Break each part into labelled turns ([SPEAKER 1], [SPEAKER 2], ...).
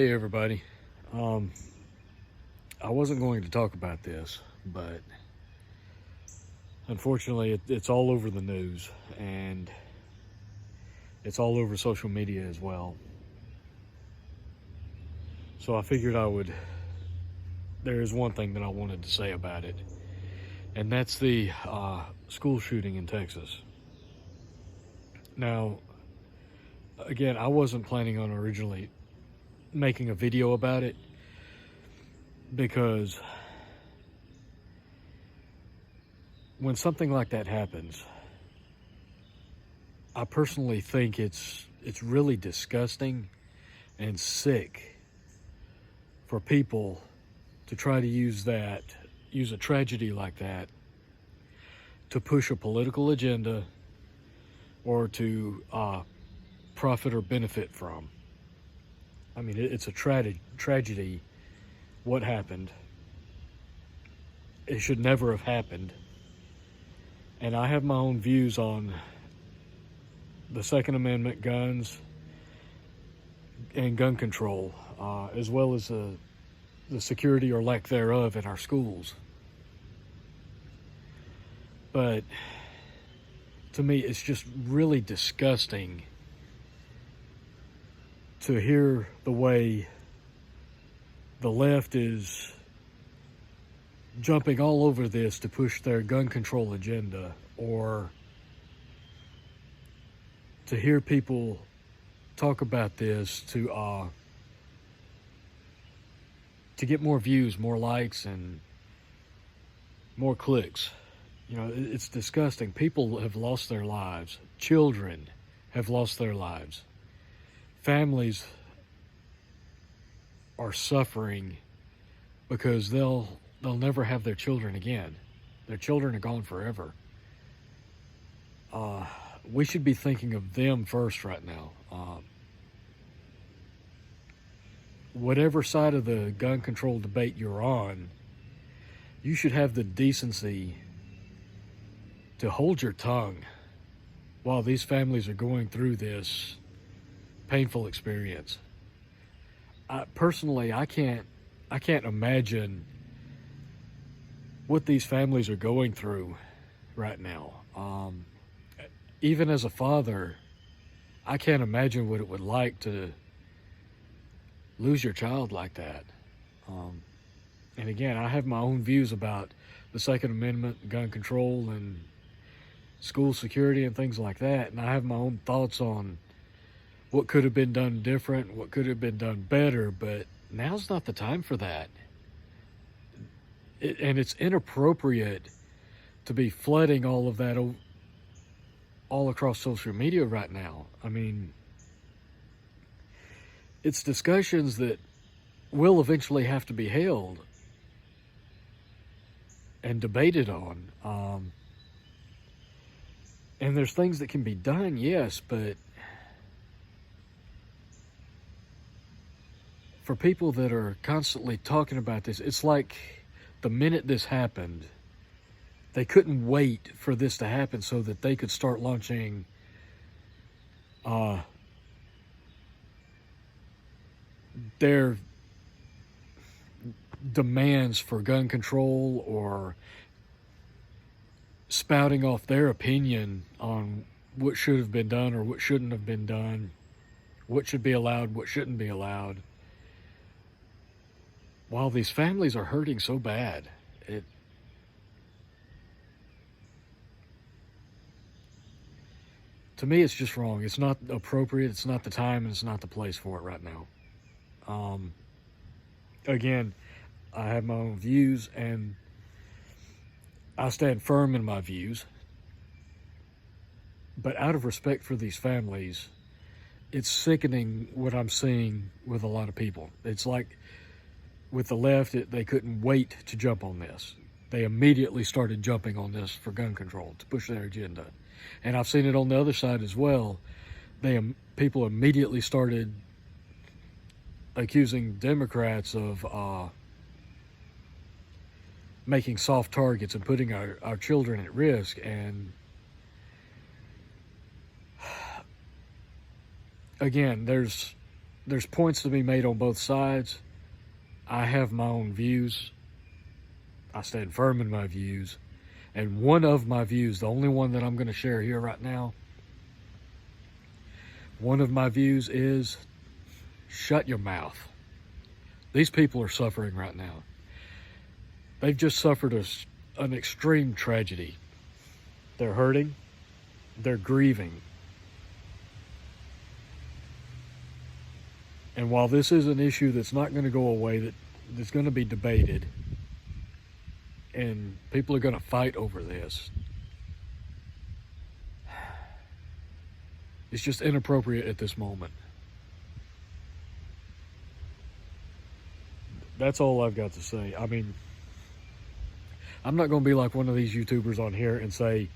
[SPEAKER 1] Hey everybody. Um, I wasn't going to talk about this, but unfortunately it's all over the news and it's all over social media as well. So I figured there is one thing that I wanted to say about it, and that's the school shooting in Texas. Now, again, I wasn't planning on originally making a video about it because when something like that happens, I personally think it's really disgusting and sick for people to try to use a tragedy like that to push a political agenda or to profit or benefit from. I mean, it's a tragedy what happened. It should never have happened. And I have my own views on the Second Amendment, guns, and gun control, as well as the security or lack thereof in our schools. But to me, it's just really disgusting to hear the way the left is jumping all over this to push their gun control agenda, or to hear people talk about this to get more views, more likes, and more clicks. You know, it's disgusting. People have lost their lives. Children have lost their lives. Families are suffering because they'll never have their children again. Their children are gone forever. We should be thinking of them first right now. Whatever side of the gun control debate you're on, you should have the decency to hold your tongue while these families are going through this painful experience. Personally, I can't imagine what these families are going through right now. Even as a father, I can't imagine what it would like to lose your child like that. And again, I have my own views about the Second Amendment, gun control, and school security and things like that. And I have my own thoughts on what could have been done different, what could have been done better, but now's not the time for that. And it's inappropriate to be flooding all of that all across social media right now. I mean, it's discussions that will eventually have to be held and debated on. And there's things that can be done, yes, but for people that are constantly talking about this, it's like the minute this happened, they couldn't wait for this to happen so that they could start launching their demands for gun control, or spouting off their opinion on what should have been done or what shouldn't have been done, what should be allowed, what shouldn't be allowed, while these families are hurting so bad. To me, it's just wrong. It's not appropriate. It's not the time, and it's not the place for it right now. Again, I have my own views, and I stand firm in my views. But out of respect for these families, it's sickening what I'm seeing with a lot of people. It's like with the left, they couldn't wait to jump on this. They immediately started jumping on this for gun control to push their agenda. And I've seen it on the other side as well. People immediately started accusing Democrats of making soft targets and putting our children at risk. And again, there's there's points to be made on both sides. I have my own views. I stand firm in my views. And one of my views, the only one that I'm going to share here right now, one of my views is shut your mouth. These people are suffering right now. They've just suffered an extreme tragedy. They're hurting. They're grieving. And while this is an issue that's not going to go away, that's going to be debated, and people are going to fight over this, it's just inappropriate at this moment. That's all I've got to say. I mean, I'm not going to be like one of these YouTubers on here and say,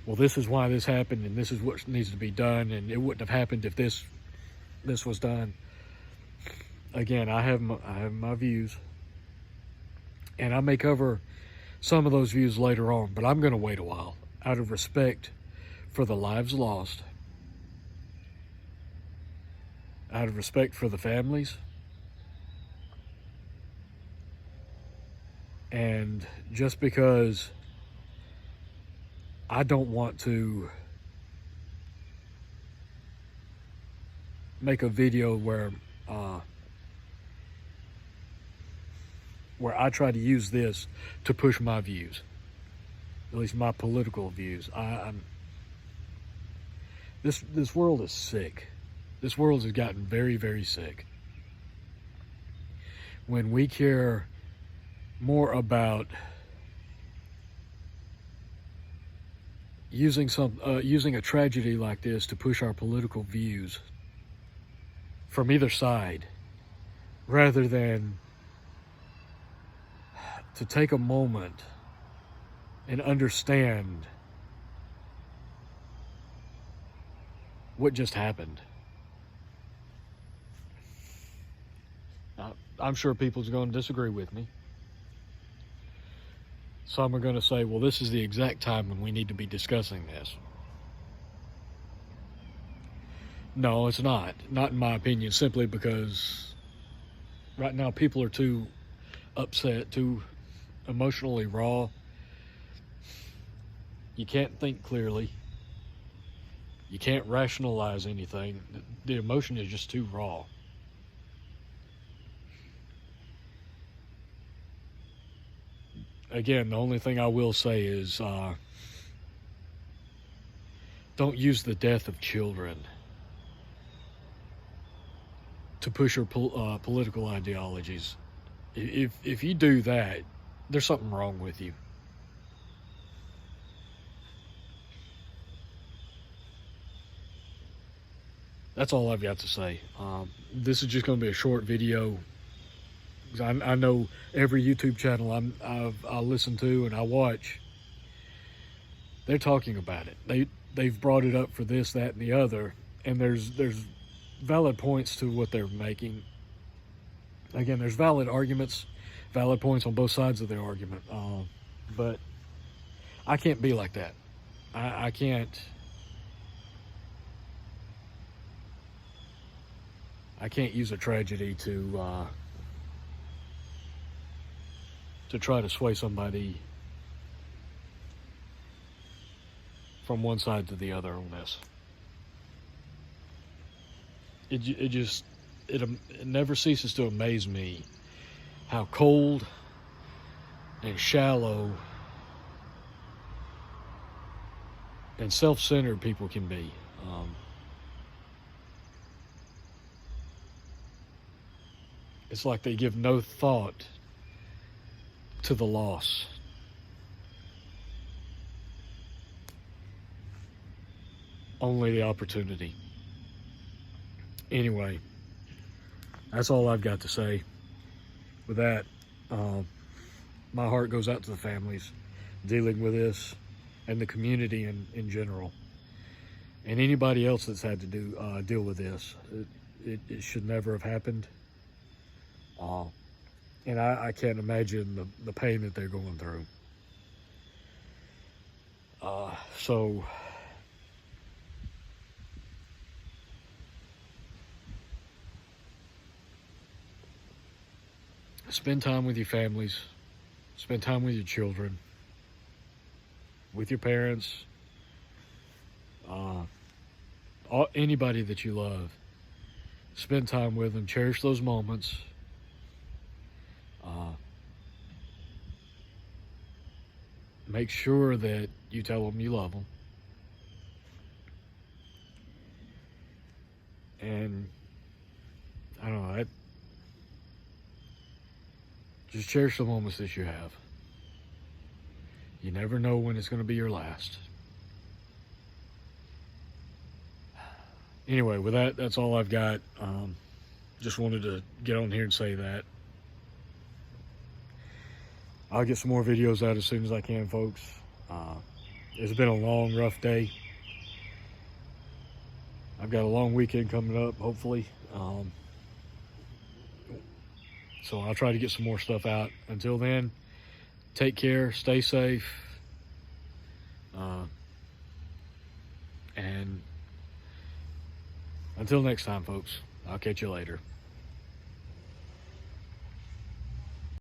[SPEAKER 1] well, this is why this happened and this is what needs to be done and it wouldn't have happened if this was done. Again, I have my views, and I may cover some of those views later on, but I'm going to wait a while out of respect for the lives lost, out of respect for the families, and just because I don't want to make a video where I try to use this to push my views, at least my political views. This world is sick. This world has gotten very, very sick. When we care more about using a tragedy like this to push our political views from either side, rather than to take a moment and understand what just happened. I'm sure people's going to disagree with me. Some are going to say, well, this is the exact time when we need to be discussing this. No, it's not. Not in my opinion, simply because right now people are too upset, too emotionally raw. You can't think clearly. You can't rationalize anything. The emotion is just too raw. Again, the only thing I will say is don't use the death of children to push your political ideologies. If you do that, there's something wrong with you. That's all I've got to say. This is just going to be a short video. I know every YouTube channel I listen to and I watch, they're talking about it. They've brought it up for this, that, and the other, and there's valid points to what they're making. Again, there's valid arguments, valid points on both sides of the argument, but I can't be like that. I can't use a tragedy to try to sway somebody from one side to the other on this. It never ceases to amaze me how cold and shallow and self-centered people can be. It's like they give no thought to the loss. Only the opportunity. Anyway, that's all I've got to say. With that, my heart goes out to the families dealing with this and the community in general. And anybody else that's had to deal with this. It should never have happened. And I can't imagine the pain that they're going through. So spend time with your families, spend time with your children, with your parents, anybody that you love. Spend time with them, cherish those moments. Make sure that you tell them you love them. And I don't know, just cherish the moments that you have. You never know when it's going to be your last. Anyway, with that, that's all I've got. Just wanted to get on here and say that. I'll get some more videos out as soon as I can, folks. It's been a long, rough day. I've got a long weekend coming up, hopefully. So I'll try to get some more stuff out. Until then, take care, stay safe. And until next time, folks, I'll catch you later.